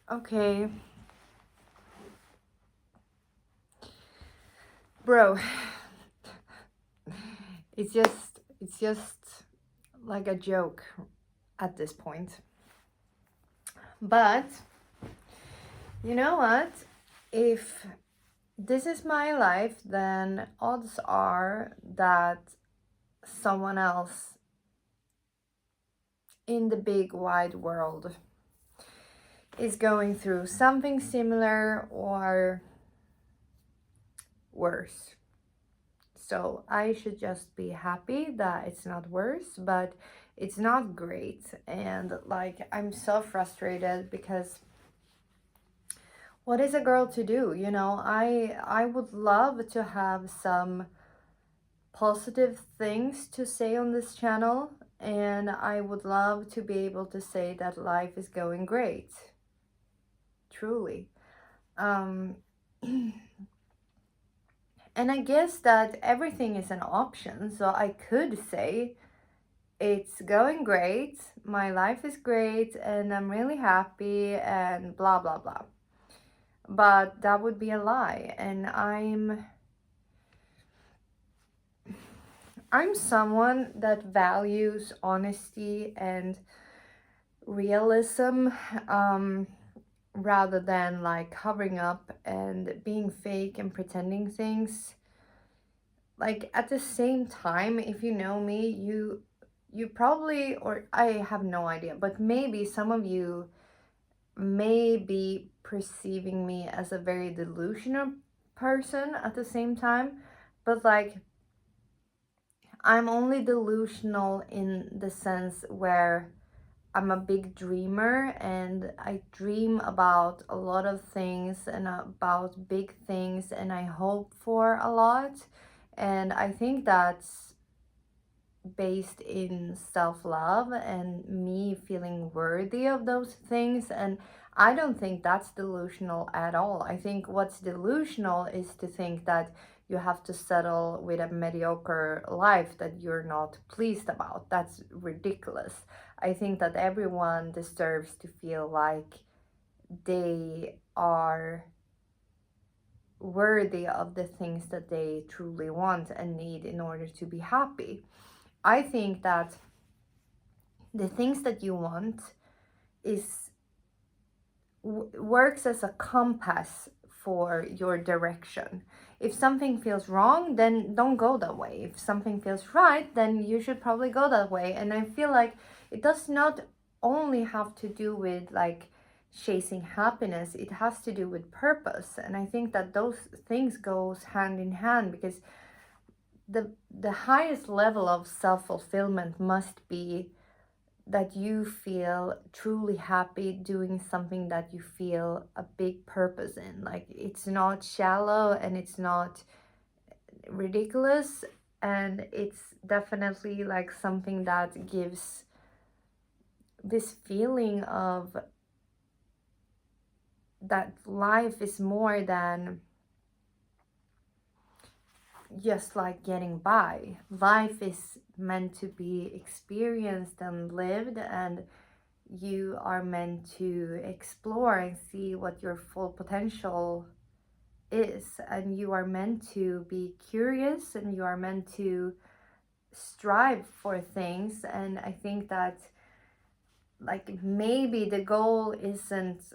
Okay, bro, it's just like a joke at this point. But you know what? If this is my life, then odds are that someone else in the big wide world is going through something similar or worse. So I should just be happy that it's not worse, but it's not great. And like, I'm so frustrated because what is a girl to do? I would love to have some positive things to say on this channel, and I would love to be able to say that life is going great. Truly. Um and I guess that everything is an option. So I could say it's going great, my life is great, and I'm really happy, and blah blah blah. But that would be a lie, and I'm someone that values honesty and realism, rather than like covering up and being fake and pretending things. Like, at the same time, if you know me, you probably, or I have no idea, but maybe some of you may be perceiving me as a very delusional person at the same time. But like, I'm only delusional in the sense where I'm a big dreamer and I dream about a lot of things and about big things, and I hope for a lot. And I think that's based in self-love and me feeling worthy of those things. And I don't think that's delusional at all. I think what's delusional is to think that you have to settle with a mediocre life that you're not pleased about. That's ridiculous. I think that everyone deserves to feel like they are worthy of the things that they truly want and need in order to be happy. I think that the things that you want is works as a compass for your direction. If something feels wrong, then don't go that way. If something feels right, then you should probably go that way. And I feel like it does not only have to do with like chasing happiness, it has to do with purpose. And I think that those things goes hand in hand, because the highest level of self-fulfillment must be that you feel truly happy doing something that you feel a big purpose in. Like, it's not shallow and it's not ridiculous, and it's definitely like something that gives this feeling of that life is more than just like getting by. Life is meant to be experienced and lived, and you are meant to explore and see what your full potential is. And you are meant to be curious, and you are meant to strive for things. And I think that, like, maybe the goal isn't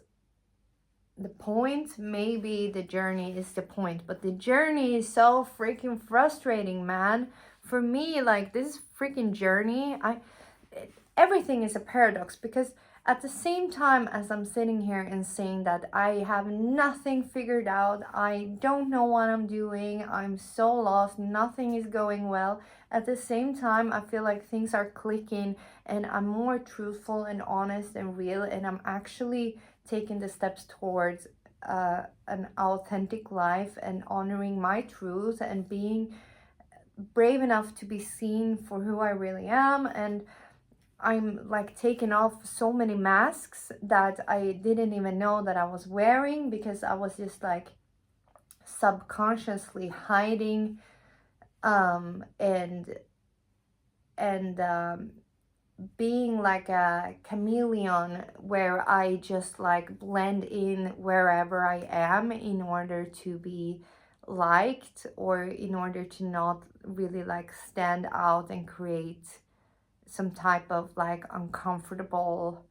the point, maybe the journey is the point, but the journey is so freaking frustrating, man. For me, like, this freaking journey, everything is a paradox, because at the same time as I'm sitting here and saying that I have nothing figured out, I don't know what I'm doing, I'm so lost, nothing is going well, at the same time I feel like things are clicking and I'm more truthful and honest and real, and I'm actually taking the steps towards an authentic life and honoring my truth and being brave enough to be seen for who I really am. And I'm like taking off so many masks that I didn't even know that I was wearing, because I was just like subconsciously hiding, and being like a chameleon where I just like blend in wherever I am in order to be liked, or in order to not really like stand out and create some type of like uncomfortable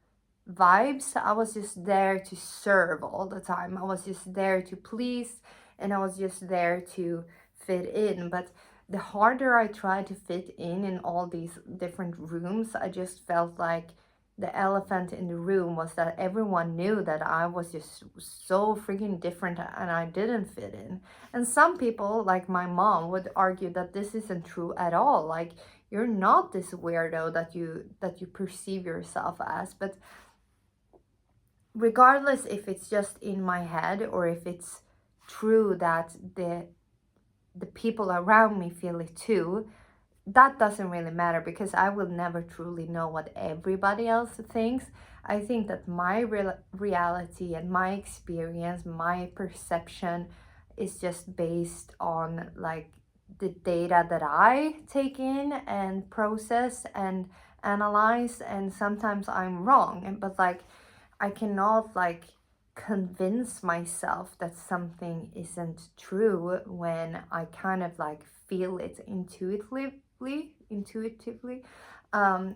vibes. I was just there to serve all the time. I was just there to please, and I was just there to fit in. But the harder I tried to fit in all these different rooms, I just felt like the elephant in the room was that everyone knew that I was just so freaking different and I didn't fit in. And some people, like my mom, would argue that this isn't true at all. Like, you're not this weirdo that you perceive yourself as. But regardless if it's just in my head or if it's true that the people around me feel it too, that doesn't really matter, because I will never truly know what everybody else thinks. I think that my reality and my experience, my perception, is just based on like the data that I take in and process and analyze, and sometimes I'm wrong. But like, I cannot like convince myself that something isn't true when I kind of like feel it intuitively.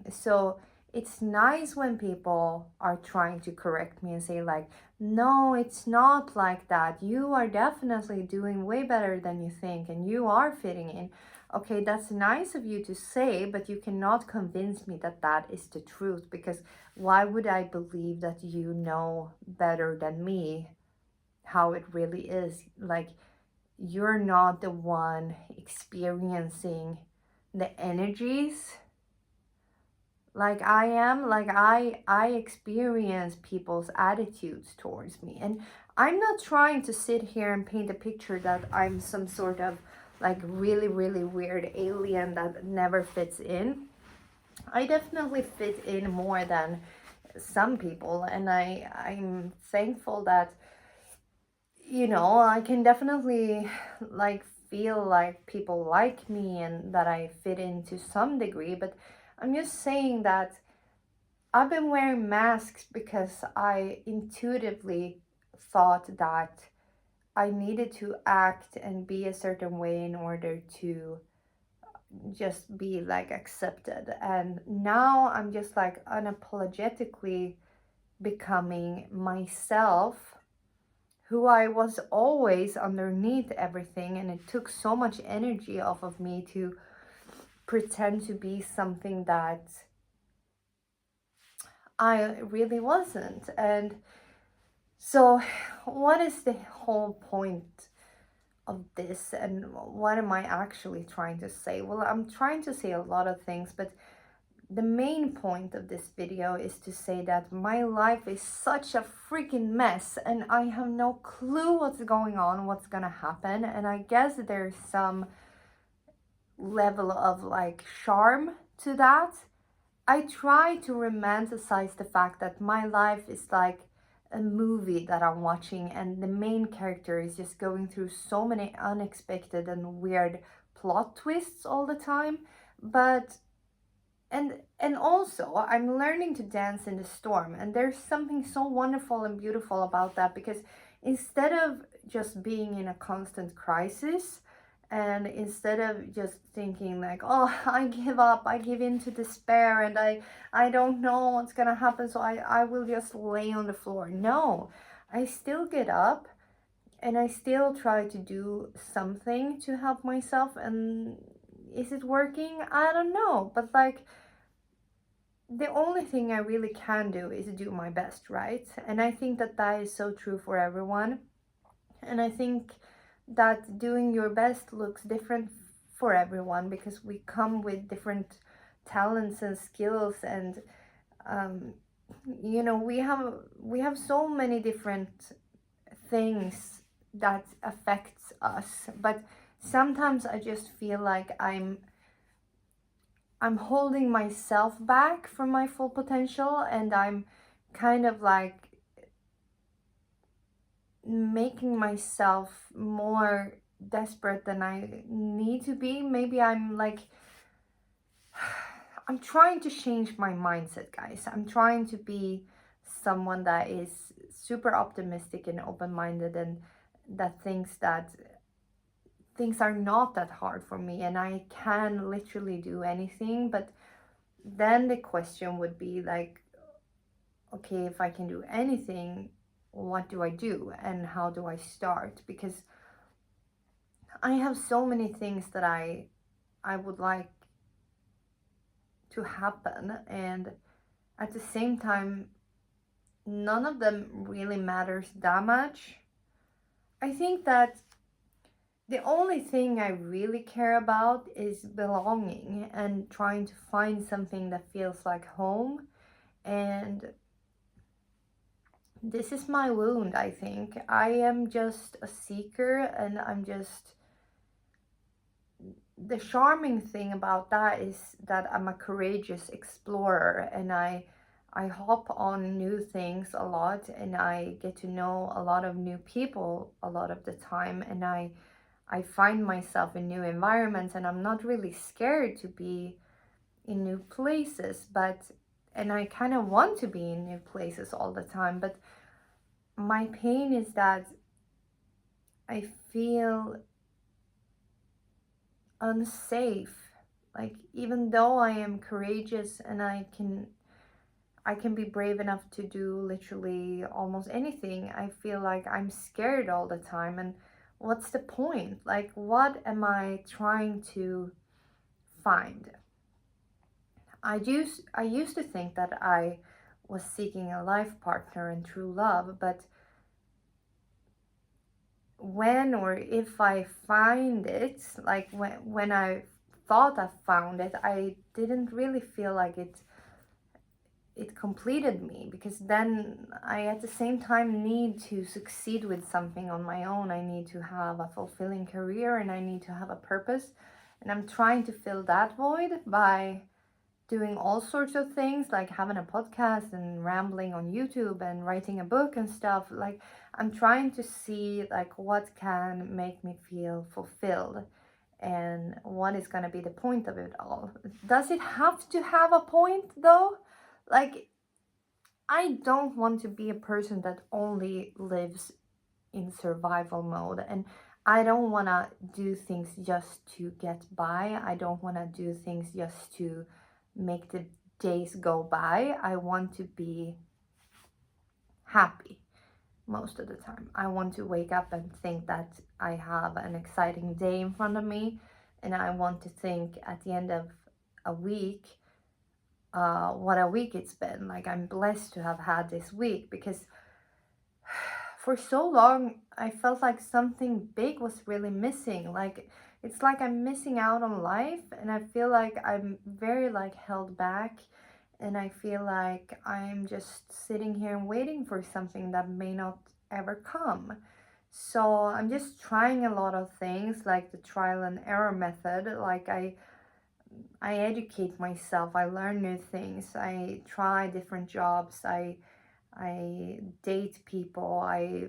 So it's nice when people are trying to correct me and say like, no, it's not like that, you are definitely doing way better than you think and you are fitting in. Okay, that's nice of you to say, but you cannot convince me that that is the truth, because why would I believe that you know better than me how it really is? Like, you're not the one experiencing the energies like I am. Like, I experience people's attitudes towards me, and I'm not trying to sit here and paint a picture that I'm some sort of like really really weird alien that never fits in. I definitely fit in more than some people, and I'm thankful that, you know, I can definitely like feel like people like me and that I fit in to some degree. But I'm just saying that I've been wearing masks because I intuitively thought that I needed to act and be a certain way in order to just be like accepted. And now I'm just like unapologetically becoming myself, who I was always underneath everything. And it took so much energy off of me to pretend to be something that I really wasn't. And so, what is the whole point of this, and what am I actually trying to say? Well, I'm trying to say a lot of things, but the main point of this video is to say that my life is such a freaking mess and I have no clue what's going on, what's gonna happen. And I guess there's some level of like charm to that. I try to romanticize the fact that my life is like a movie that I'm watching, and the main character is just going through so many unexpected and weird plot twists all the time. But and also I'm learning to dance in the storm, and there's something so wonderful and beautiful about that, because instead of just being in a constant crisis, and instead of just thinking like, oh, I give up, I give in to despair, and I don't know what's gonna happen, so I will just lay on the floor. No, I still get up and I still try to do something to help myself. And is it working? I don't know, but like, the only thing I really can do is do my best, right? And I think that that is so true for everyone. And I think that doing your best looks different for everyone, because we come with different talents and skills, and um, you know, we have so many different things that affects us. But sometimes I just feel like I'm holding myself back from my full potential, and I'm kind of like making myself more desperate than I need to be. Maybe I'm like, I'm trying to change my mindset, guys. I'm trying to be someone that is super optimistic and open-minded, and that thinks that things are not that hard for me and I can literally do anything. But then the question would be like, okay, if I can do anything, what do I do and how do I start? Because I have so many things that I would like to happen, and at the same time none of them really matters that much. I think that the only thing I really care about is belonging and trying to find something that feels like home. And this is my wound, I think. I am just a seeker, and I'm just. The charming thing about that is that I'm a courageous explorer, and I hop on new things a lot, and I get to know a lot of new people a lot of the time, and I find myself in new environments, and I'm not really scared to be in new places, but and I kind of want to be in new places all the time, but my pain is that I feel unsafe. Like, even though I am courageous and I can be brave enough to do literally almost anything, I feel like I'm scared all the time. And what's the point? Like, what am I trying to find? I used to think that I was seeking a life partner and true love, but when or if I find it, like when I thought I found it, I didn't really feel like it completed me, because then I at the same time need to succeed with something on my own. I need to have a fulfilling career and I need to have a purpose. And I'm trying to fill that void by doing all sorts of things, like having a podcast and rambling on YouTube and writing a book and stuff. Like, I'm trying to see like what can make me feel fulfilled and what is going to be the point of it all. Does it have to have a point though? Like, I don't want to be a person that only lives in survival mode, and I don't want to do things just to get by. I don't want to do things just to make the days go by. I want to be happy most of the time. I want to wake up and think that I have an exciting day in front of me, and I want to think at the end of a week, what a week it's been. Like, I'm blessed to have had this week, because for so long I felt like something big was really missing. Like, it's like I'm missing out on life, and I feel like I'm very like held back, and I feel like I'm just sitting here and waiting for something that may not ever come. So I'm just trying a lot of things, like the trial and error method. Like, I educate myself, I learn new things, I try different jobs, I date people, I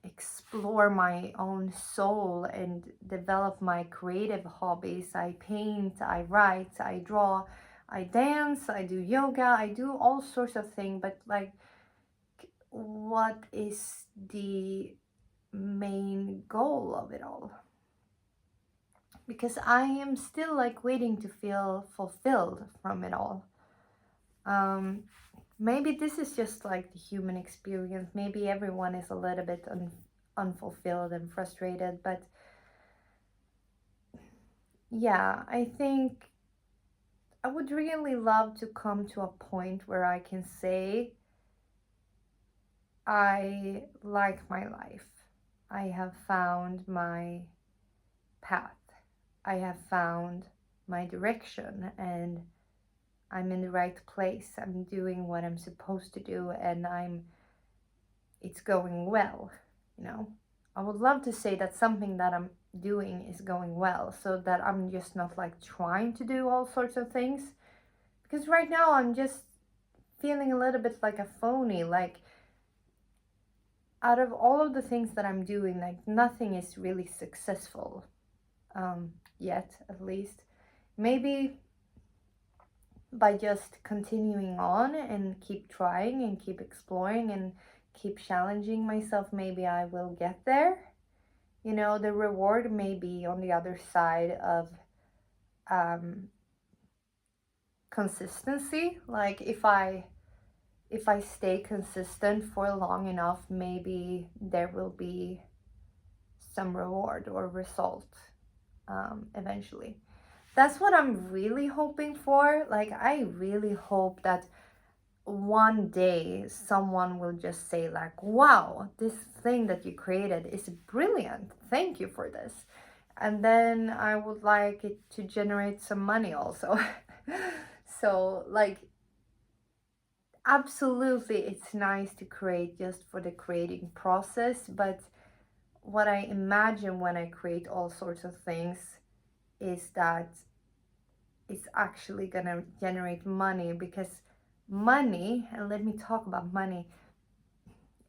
explore my own soul and develop my creative hobbies. I paint, I write, I draw, I dance, I do yoga, I do all sorts of things. But like, what is the main goal of it all? Because I am still like waiting to feel fulfilled from it all. Maybe this is just like the human experience. Maybe everyone is a little bit unfulfilled and frustrated, but yeah, I think I would really love to come to a point where I can say I like my life. I have found my path. I have found my direction, and I'm in the right place. I'm doing what I'm supposed to do, and it's going well, you know. I would love to say that something that I'm doing is going well, so that I'm just not like trying to do all sorts of things. Because right now I'm just feeling a little bit like a phony. Like, out of all of the things that I'm doing, like nothing is really successful, yet, at least. Maybe by just continuing on and keep trying and keep exploring and keep challenging myself, maybe I will get there. You know, the reward may be on the other side of consistency. Like if I stay consistent for long enough, maybe there will be some reward or result eventually. That's what I'm really hoping for. Like, I really hope that one day someone will just say like, wow, this thing that you created is brilliant, thank you for this. And then I would like it to generate some money also. So like, absolutely, it's nice to create just for the creating process, but what I imagine when I create all sorts of things is that it's actually gonna generate money, because money, and let me talk about money,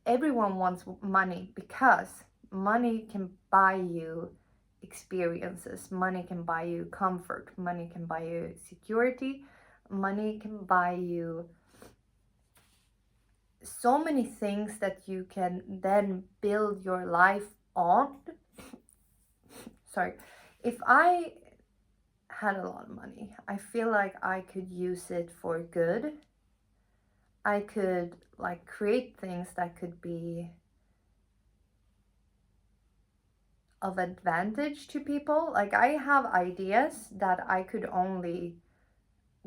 everyone wants money because money can buy you experiences, money can buy you comfort, money can buy you security, money can buy you so many things that you can then build your life on. Sorry. If I had a lot of money, I feel like I could use it for good. I could like create things that could be of advantage to people. Like, I have ideas that I could only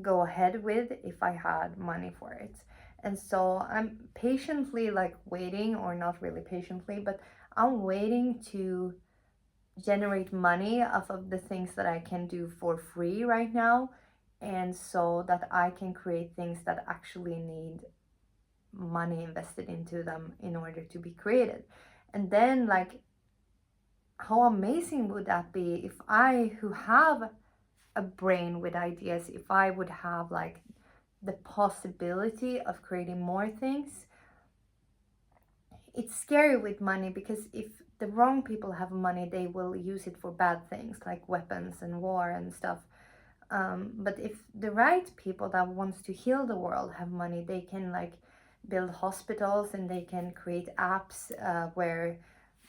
go ahead with if I had money for it. And so I'm patiently like waiting, or not really patiently, but I'm waiting to generate money off of the things that I can do for free right now, and so that I can create things that actually need money invested into them in order to be created. And then like, how amazing would that be if I, who have a brain with ideas, if I would have like the possibility of creating more things. It's scary with money because if the wrong people have money, they will use it for bad things like weapons and war and stuff. But if the right people that wants to heal the world have money, they can like build hospitals, and they can create apps where,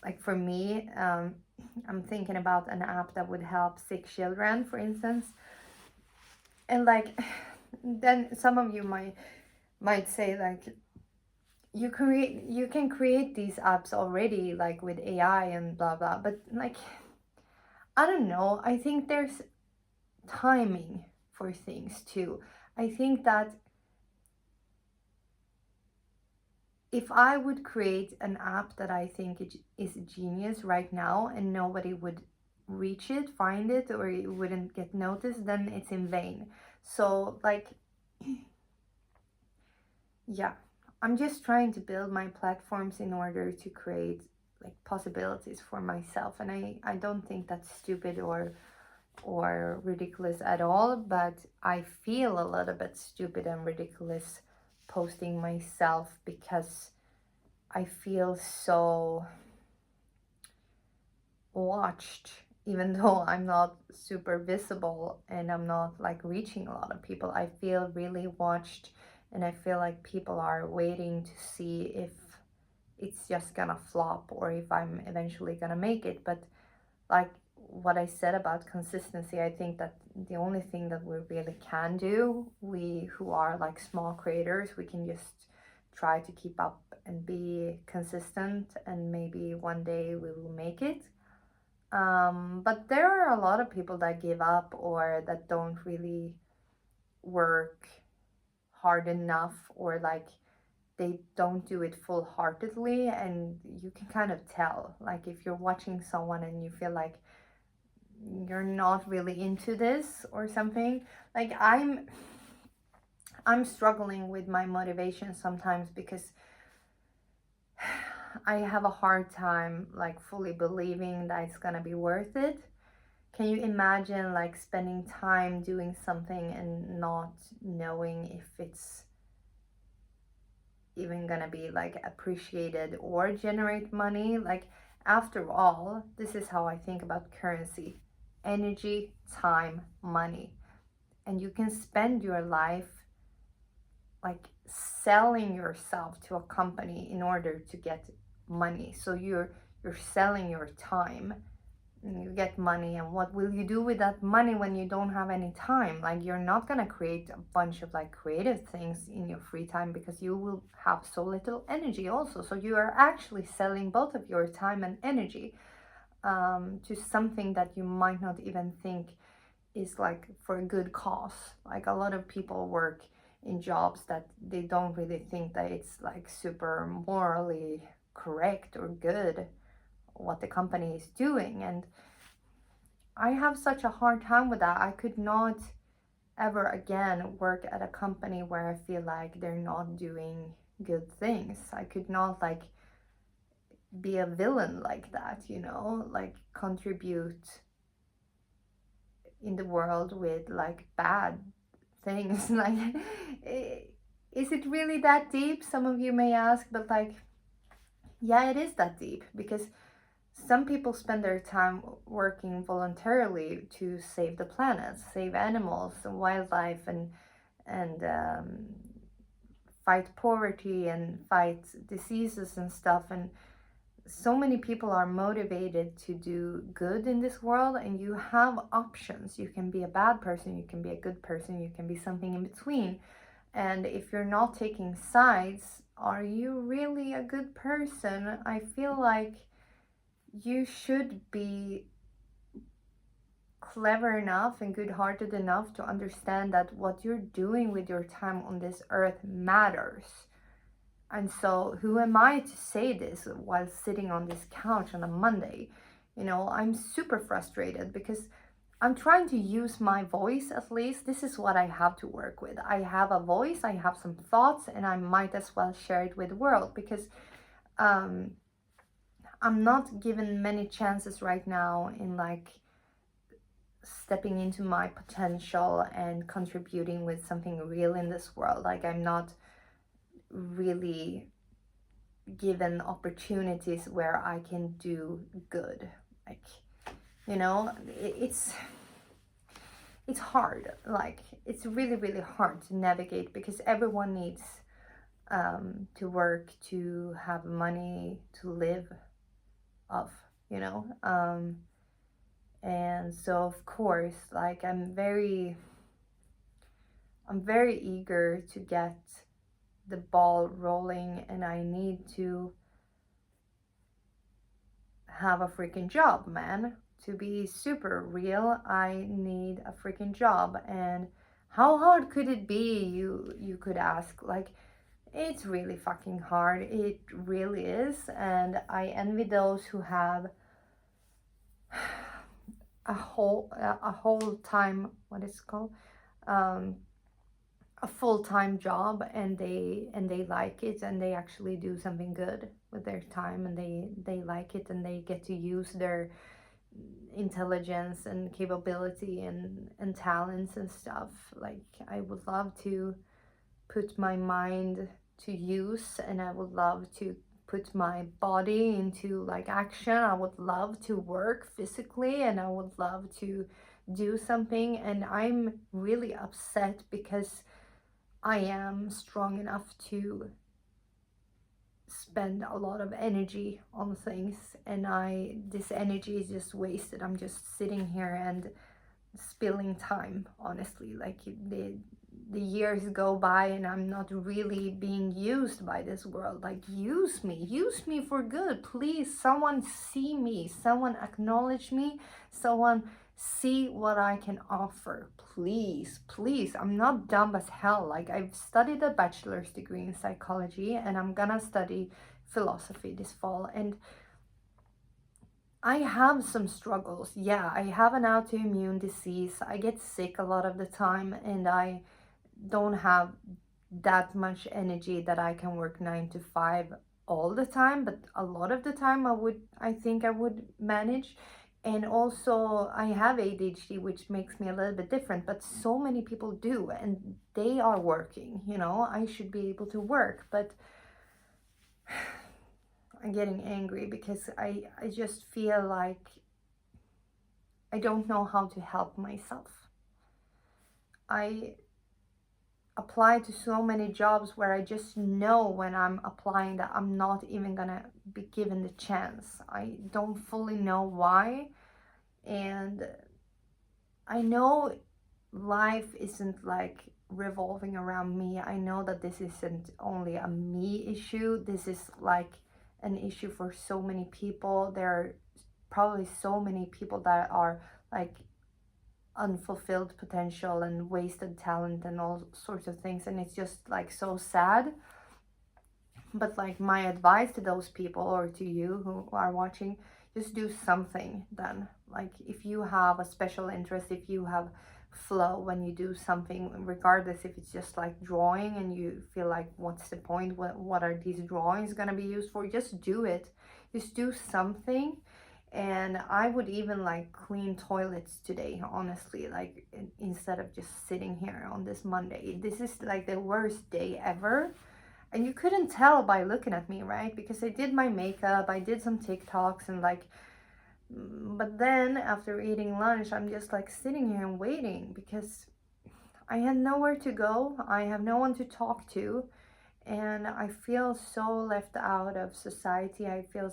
like for me, I'm thinking about an app that would help sick children, for instance. And like, then some of you might say like, you can create these apps already, like with AI and blah blah, but like, I don't know, I think there's timing for things too. I think that if I would create an app that I think is genius right now and nobody would reach it, find it, or it wouldn't get noticed, then it's in vain. So like, yeah, I'm just trying to build my platforms in order to create like possibilities for myself, and I don't think that's stupid or ridiculous at all, but I feel a little bit stupid and ridiculous posting myself because I feel so watched, even though I'm not super visible and I'm not like reaching a lot of people. I feel really watched, and I feel like people are waiting to see if it's just gonna flop or if I'm eventually gonna make it. But like what I said about consistency, I think that the only thing that we really can do, we who are like small creators, we can just try to keep up and be consistent, and maybe one day we will make it. But there are a lot of people that give up or that don't really work hard enough, or like they don't do it full-heartedly, and you can kind of tell, like if you're watching someone and you feel like you're not really into this or something. Like I'm struggling with my motivation sometimes because I have a hard time like fully believing that it's gonna be worth it. Can you imagine like spending time doing something and not knowing if it's even gonna be like appreciated or generate money? Like, after all, this is how I think about currency: energy, time, money. and you can spend your life like selling yourself to a company in order to get money. So you're selling your time and you get money, and what will you do with that money when you don't have any time? Like, you're not gonna create a bunch of like creative things in your free time because you will have so little energy also. So you are actually selling both of your time and energy to something that you might not even think is like for a good cause. Like, a lot of people work in jobs that they don't really think that it's like super morally correct or good what the company is doing. And I have such a hard time with that. I could not ever again work at a company where I feel like they're not doing good things. I could not like be a villain like that, you know, like contribute in the world with like bad things. Like, is it really that deep? Some of you may ask, but like, yeah, it is that deep, because some people spend their time working voluntarily to save the planet, save animals and wildlife, and fight poverty and fight diseases and stuff. And so many people are motivated to do good in this world, and you have options. You can be a bad person, you can be a good person, you can be something in between. And if you're not taking sides, are you really a good person? I feel like you should be clever enough and good-hearted enough to understand that what you're doing with your time on this earth matters. And so who am I to say this while sitting on this couch on a Monday? You know, I'm super frustrated because I'm trying to use my voice. At least this is what I have to work with. I have a voice, I have some thoughts, and I might as well share it with the world, because I'm not given many chances right now in like stepping into my potential and contributing with something real in this world. Like, I'm not really given opportunities where I can do good. Like, you know, it's hard. Like, it's really, really hard to navigate, because everyone needs to work, to have money to live off, you know. And so of course, like, I'm very eager to get the ball rolling, and I need to have a freaking job, man. To be super real, I need a freaking job. And how hard could it be, you could ask? Like, it's really fucking hard. It really is. And I envy those who have a whole time, what is it called, a full-time job, and they like it, and they actually do something good with their time, and they like it, and they get to use their intelligence and capability and talents and stuff. Like, I would love to put my mind to use, and I would love to put my body into like action. I would love to work physically, and I would love to do something. And I'm really upset because I am strong enough to spend a lot of energy on things, and this energy is just wasted. I'm just sitting here and spilling time, honestly. Like, the years go by and I'm not really being used by this world. Like, use me for good, please. Someone see me, someone acknowledge me, someone see what I can offer, please, please. I'm not dumb as hell. Like, I've studied a bachelor's degree in psychology, and I'm gonna study philosophy this fall, and I have some struggles. Yeah, I have an autoimmune disease. I get sick a lot of the time, and I don't have that much energy that I can work 9 to 5 all the time, but a lot of the time I think I would manage. And also I have ADHD, which makes me a little bit different, but so many people do, and they are working, you know. I should be able to work, but I'm getting angry because I just feel like I don't know how to help myself. I apply to so many jobs where I just know when I'm applying that I'm not even gonna be given the chance. I don't fully know why. And I know life isn't like revolving around me. I know that this isn't only a me issue. This is like an issue for so many people. There are probably so many people that are like unfulfilled potential and wasted talent and all sorts of things, and it's just like so sad. But like my advice to those people, or to you who are watching, just do something then. Like if you have a special interest, if you have flow when you do something, regardless if it's just like drawing and you feel like what's the point, what are these drawings going to be used for, just do it. Just do something. And I would even like clean toilets today, honestly, like instead of just sitting here on this Monday. This is like the worst day ever. And you couldn't tell by looking at me, right? Because I did my makeup, I did some TikToks, and like, but then after eating lunch, I'm just like sitting here and waiting because I had nowhere to go. I have no one to talk to. And I feel so left out of society. I feel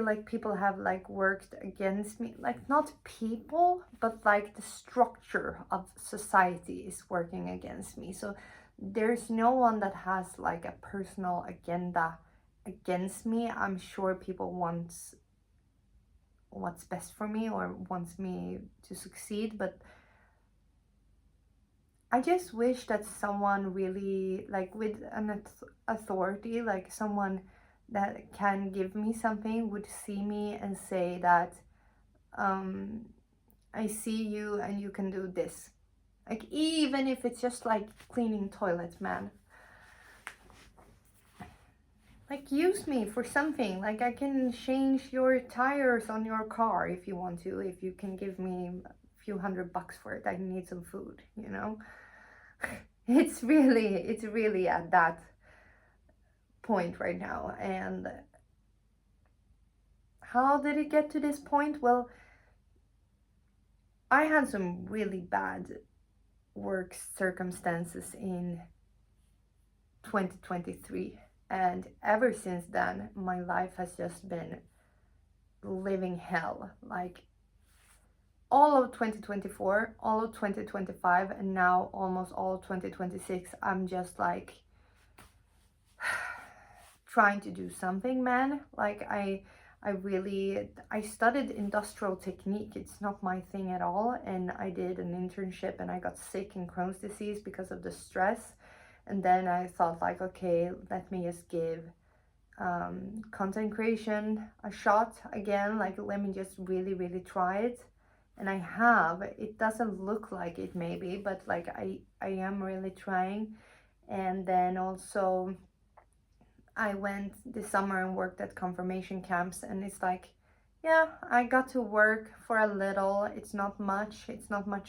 like people have like worked against me, like not people, but like the structure of society is working against me. So there's no one that has like a personal agenda against me. I'm sure people want what's best for me or wants me to succeed, but I just wish that someone really like with an authority, like someone that can give me something, would see me and say that um, I see you and you can do this. Like even if it's just like cleaning toilets, man. Like use me for something. Like I can change your tires on your car if you want to. If you can give me a few $100 for it, I need some food, you know? It's really at that point right now. And how did it get to this point? Well, I had some really bad work circumstances in 2023, and ever since then my life has just been living hell. Like all of 2024, all of 2025, and now almost all of 2026, I'm just like trying to do something, man. Like I studied industrial technique. It's not my thing at all. And I did an internship and I got sick in Crohn's disease because of the stress. And then I thought like, okay, let me just give content creation a shot again. Like, let me just really try it. And I have. It doesn't look like it maybe, but like I am really trying. And then also I went this summer and worked at confirmation camps, and it's like, yeah, I got to work for a little. It's not much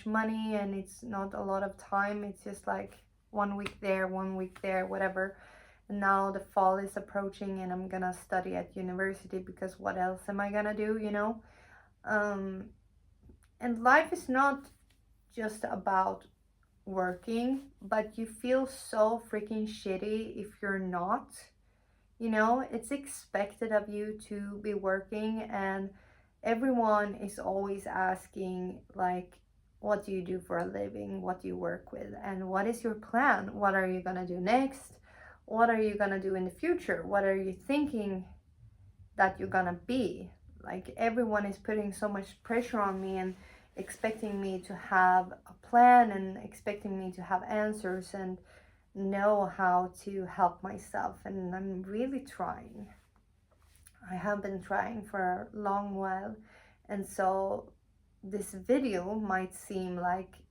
money, and it's not a lot of time. It's just like 1 week there, 1 week there, whatever. And now the fall is approaching and I'm gonna study at university, because what else am I gonna do, you know? And life is not just about working, but you feel so freaking shitty if you're not. You know, it's expected of you to be working, and everyone is always asking, like, what do you do for a living? What do you work with? And what is your plan? What are you gonna do next? What are you gonna do in the future? What are you thinking that you're gonna be? Like, everyone is putting so much pressure on me and expecting me to have a plan and expecting me to have answers and know how to help myself. And I'm really trying. I have been trying for a long while, and so this video might seem like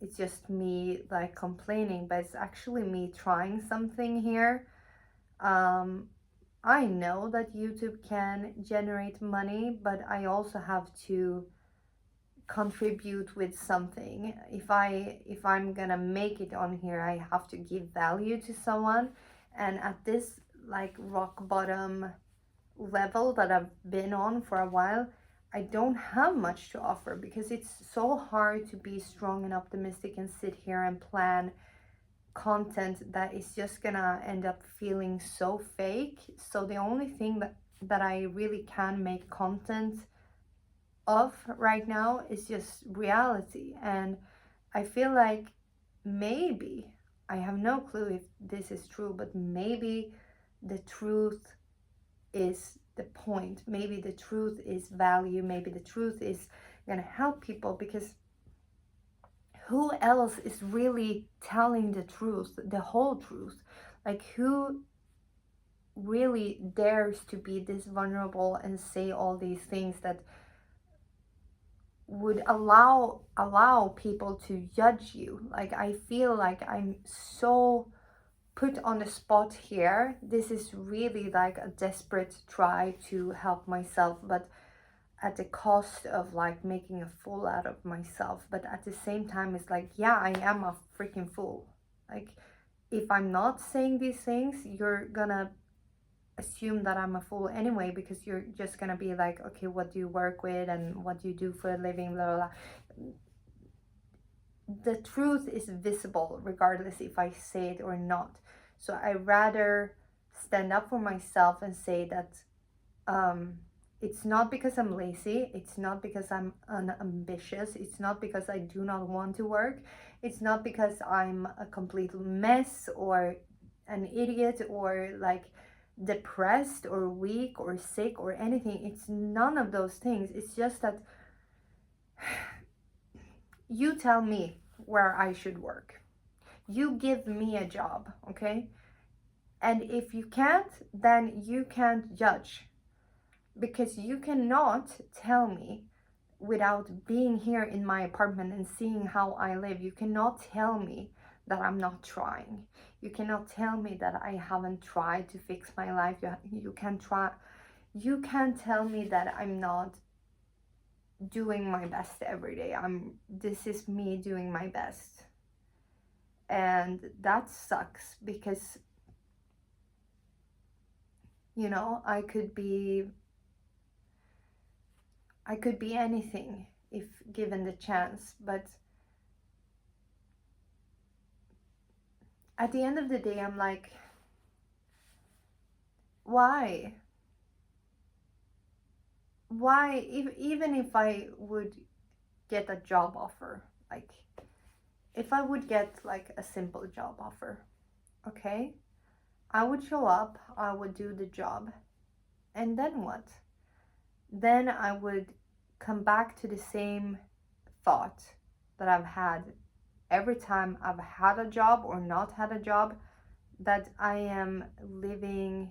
it's just me like complaining, but it's actually me trying something here. I know that YouTube can generate money, but I also have to contribute with something. If I'm gonna make it on here, I have to give value to someone. And at this like rock bottom level that I've been on for a while, I don't have much to offer, because it's so hard to be strong and optimistic and sit here and plan content that is just gonna end up feeling so fake. So the only thing that I really can make content of right now is just reality. And I feel like maybe, I have no clue if this is true, but maybe the truth is the point. Maybe the truth is value. Maybe the truth is gonna help people, because who else is really telling the truth, the whole truth? Like, who really dares to be this vulnerable and say all these things that would allow people to judge you? Like, I feel like I'm so put on the spot here. This is really like a desperate try to help myself, but at the cost of like making a fool out of myself. But at the same time, it's like, yeah, I am a freaking fool. Like, if I'm not saying these things, you're gonna assume that I'm a fool anyway, because you're just gonna be like, okay, what do you work with and what do you do for a living, blah blah blah. The truth is visible regardless if I say it or not. So I rather stand up for myself and say that it's not because I'm lazy, it's not because I'm unambitious, it's not because I do not want to work, it's not because I'm a complete mess or an idiot or like depressed or weak or sick or anything. It's none of those things. It's just that you tell me where I should work. You give me a job, okay? And if you can't, then you can't judge, because you cannot tell me, without being here in my apartment and seeing how I live, you cannot tell me that I'm not trying. You cannot tell me that I haven't tried to fix my life. You can't tell me that I'm not doing my best every day. This is me doing my best. And that sucks, because you know, I could be anything if given the chance. But at the end of the day, I'm like, why? Even if I would get a job offer, like if I would get like a simple job offer, okay, I would show up, I would do the job, and then what? Then I would come back to the same thought that I've had every time I've had a job or not had a job, that I am living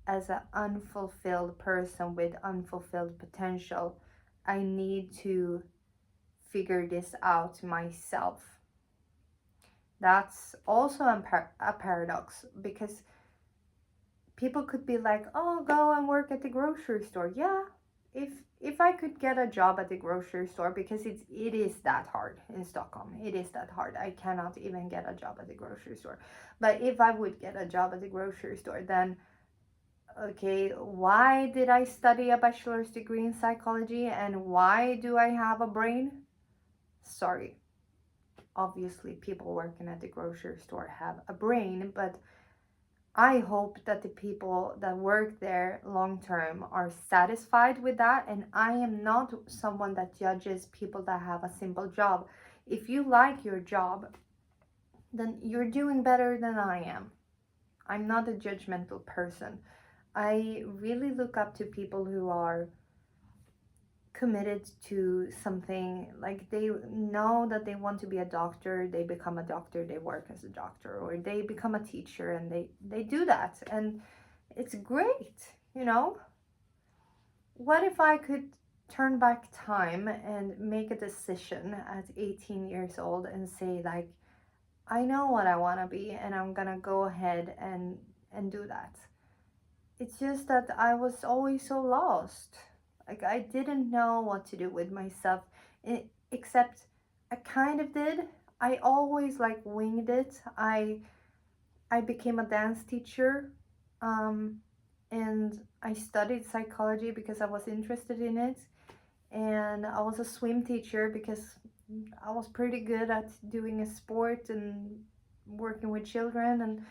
as an unfulfilled person with unfulfilled potential. I need to figure this out myself. That's also a paradox, because people could be like, oh, go and work at the grocery store. Yeah, if I could get a job at the grocery store, because it is that hard in Stockholm. It is that hard. I cannot even get a job at the grocery store. But if I would get a job at the grocery store, then okay, why did I study a bachelor's degree in psychology, and why do I have a brain? Sorry. Obviously, people working at the grocery store have a brain, but I hope that the people that work there long term are satisfied with that. And I am not someone that judges people that have a simple job. If you like your job, then you're doing better than I am. I'm not a judgmental person. I really look up to people who are committed to something. Like, they know that they want to be a doctor, they become a doctor, they work as a doctor, or they become a teacher and they do that, and it's great, you know. What if I could turn back time and make a decision at 18 years old and say, like, I know what I want to be, and I'm gonna go ahead and do that. It's just that I was always so lost. Like, I didn't know what to do with myself, except I kind of did. I always like winged it. I became a dance teacher, and I studied psychology because I was interested in it. and I was a swim teacher because I was pretty good at doing a sport and working with children, and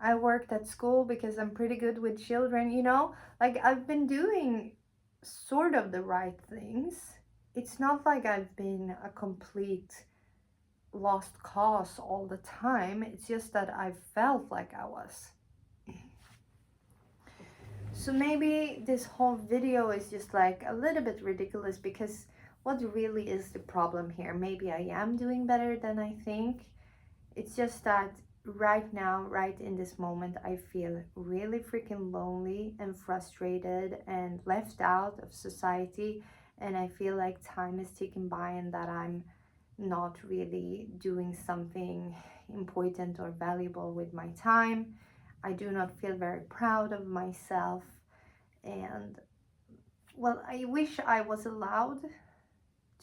I worked at school because I'm pretty good with children, you know? Like I've been doing sort of the right things. It's not like I've been a complete lost cause all the time. It's just that I felt like I was. So maybe this whole video is just like a little bit ridiculous, because what really is the problem here? Maybe I am doing better than I think. It's just that right now, right in this moment, I feel really freaking lonely and frustrated and left out of society. And I feel like time is ticking by and that I'm not really doing something important or valuable with my time. I do not feel very proud of myself. And well, I wish I was allowed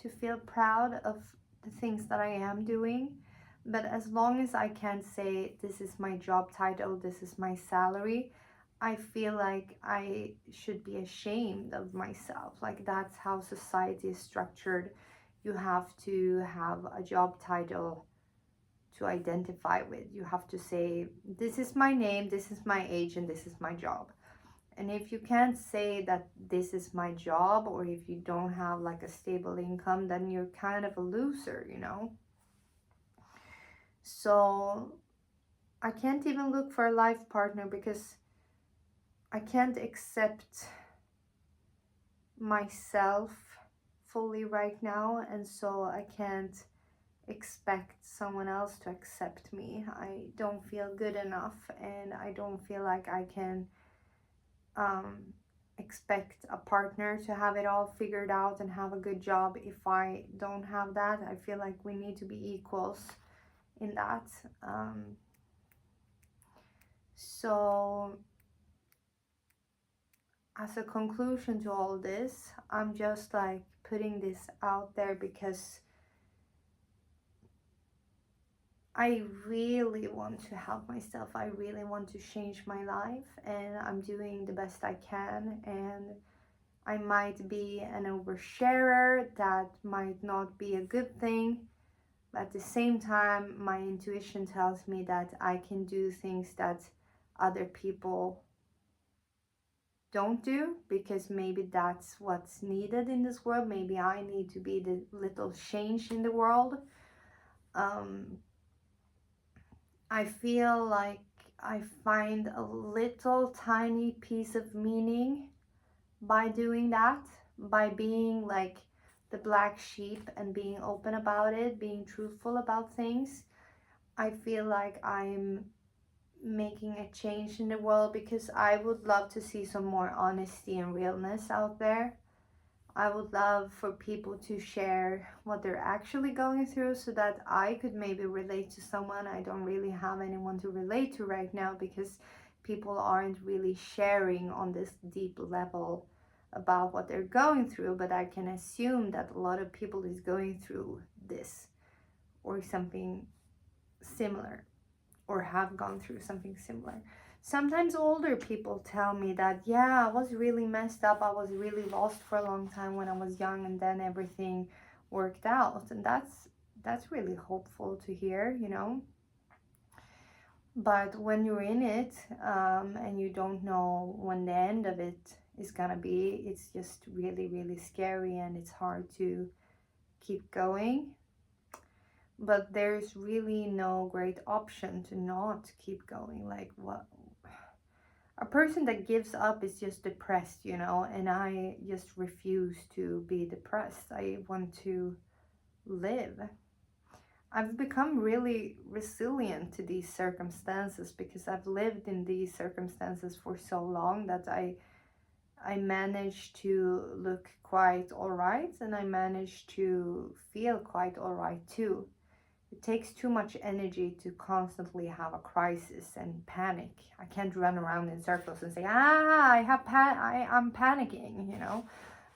to feel proud of the things that I am doing. But as long as I can't say this is my job title, this is my salary, I feel like I should be ashamed of myself. Like that's how society is structured. You have to have a job title to identify with. You have to say, this is my name, this is my age, and this is my job. And if you can't say that this is my job, or if you don't have like a stable income, then you're kind of a loser, you know? So I can't even look for a life partner because I can't accept myself fully right now. And so I can't expect someone else to accept me. I don't feel good enough, and I don't feel like I can expect a partner to have it all figured out and have a good job if I don't have that. I feel like we need to be equals in that. So as a conclusion to all this, I'm just like putting this out there because I really want to help myself. I really want to change my life, and I'm doing the best I can. And I might be an oversharer. That might not be a good thing. But at the same time, my intuition tells me that I can do things that other people don't do, because maybe that's what's needed in this world. Maybe I need to be the little change in the world. I feel like I find a little tiny piece of meaning by doing that, by being like the black sheep and being open about it, being truthful about things. I feel like I'm making a change in the world, because I would love to see some more honesty and realness out there. I would love for people to share what they're actually going through, so that I could maybe relate to someone. I don't really have anyone to relate to right now, because people aren't really sharing on this deep level about what they're going through. But I can assume that a lot of people is going through this or something similar, or have gone through something similar. Sometimes older people tell me that, yeah, I was really messed up. I was really lost for a long time when I was young, and then everything worked out. And that's really hopeful to hear, you know. But when you're in it, and you don't know when the end of it is gonna be, it's just really, really scary, and it's hard to keep going. But there's really no great option to not keep going. Like, what, a person that gives up is just depressed, you know, and I just refuse to be depressed. I want to live. I've become really resilient to these circumstances because I've lived in these circumstances for so long that I managed to look quite all right, and I managed to feel quite all right too. It takes too much energy to constantly have a crisis and panic. I can't run around in circles and say, I'm panicking, you know.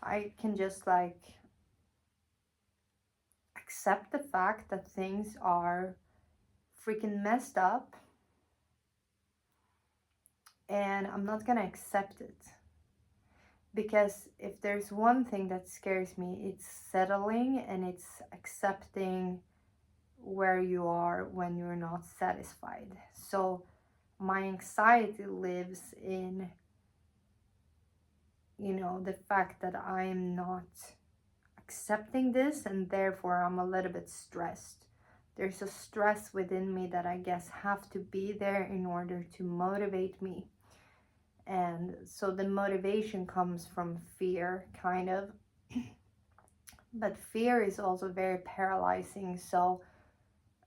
I can just like accept the fact that things are freaking messed up, and I'm not gonna accept it. Because if there's one thing that scares me, it's settling and it's accepting where you are when you're not satisfied. So my anxiety lives in, the fact that I'm not accepting this, and therefore I'm a little bit stressed. There's a stress within me that I guess have to be there in order to motivate me. And so the motivation comes from fear, kind of. But fear is also very paralyzing. So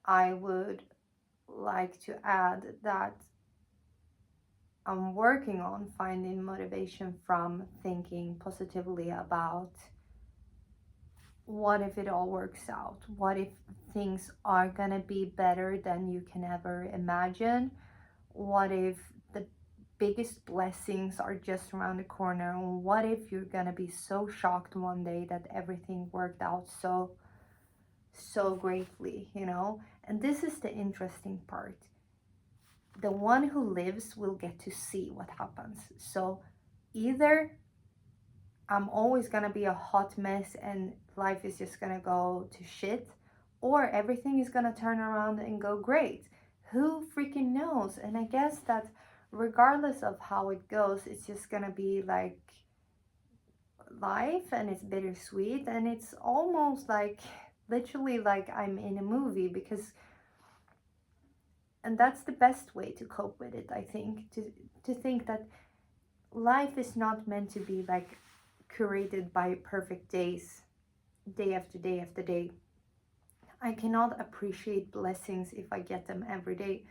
I would like to add that I'm working on finding motivation from thinking positively about what if it all works out? What if things are gonna be better than you can ever imagine? What if the biggest blessings are just around the corner? What if you're gonna be so shocked one day that everything worked out so greatly, And this is the interesting part. The one who lives will get to see what happens. So either I'm always gonna be a hot mess and life is just gonna go to shit, or everything is gonna turn around and go great. Who freaking knows? And I guess that regardless of how it goes, it's just gonna be like life, and it's bittersweet, and it's almost like literally like I'm in a movie. And that's the best way to cope with it, I think, to think that life is not meant to be like curated by perfect days, day after day after day. I cannot appreciate blessings if I get them every day.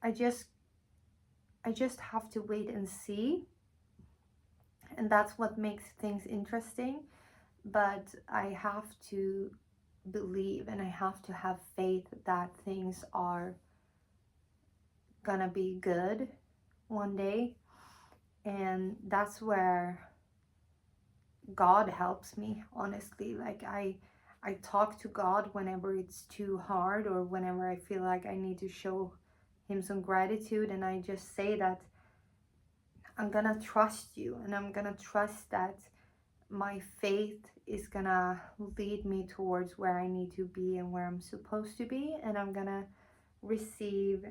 I just have to wait and see, and that's what makes things interesting. But I have to believe and I have to have faith that things are gonna be good one day. And that's where God helps me, honestly. Like I talk to God whenever it's too hard, or whenever I feel like I need to show him some gratitude, and I just say that I'm gonna trust you, and I'm gonna trust that my faith is gonna lead me towards where I need to be and where I'm supposed to be, and I'm gonna receive,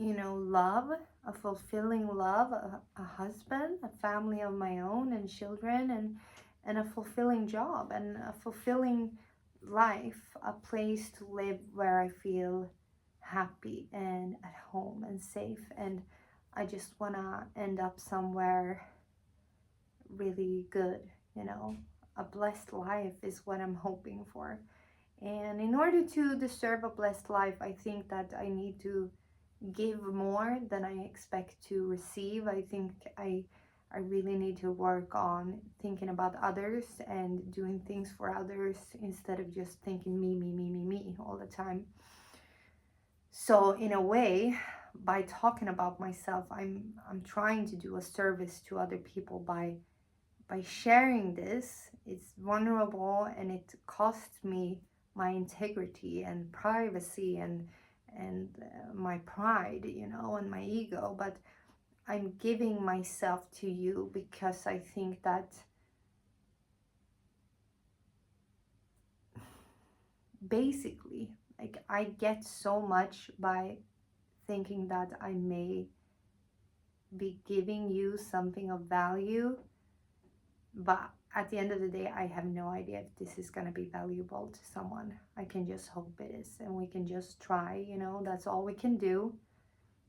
love, a fulfilling love, a husband, a family of my own, and children, and a fulfilling job, and a fulfilling life, a place to live where I feel happy and at home and safe. And I just want to end up somewhere really good, A blessed life is what I'm hoping for. And in order to deserve a blessed life, I think that I need to give more than I expect to receive. I think I really need to work on thinking about others and doing things for others instead of just thinking me all the time. So in a way, by talking about myself, I'm trying to do a service to other people by sharing this. It's vulnerable and it costs me my integrity and privacy and my pride, and my ego. But I'm giving myself to you because I think that basically, like, I get so much by thinking that I may be giving you something of value, but at the end of the day, I have no idea if this is going to be valuable to someone. I can just hope it is, and we can just try, that's all we can do.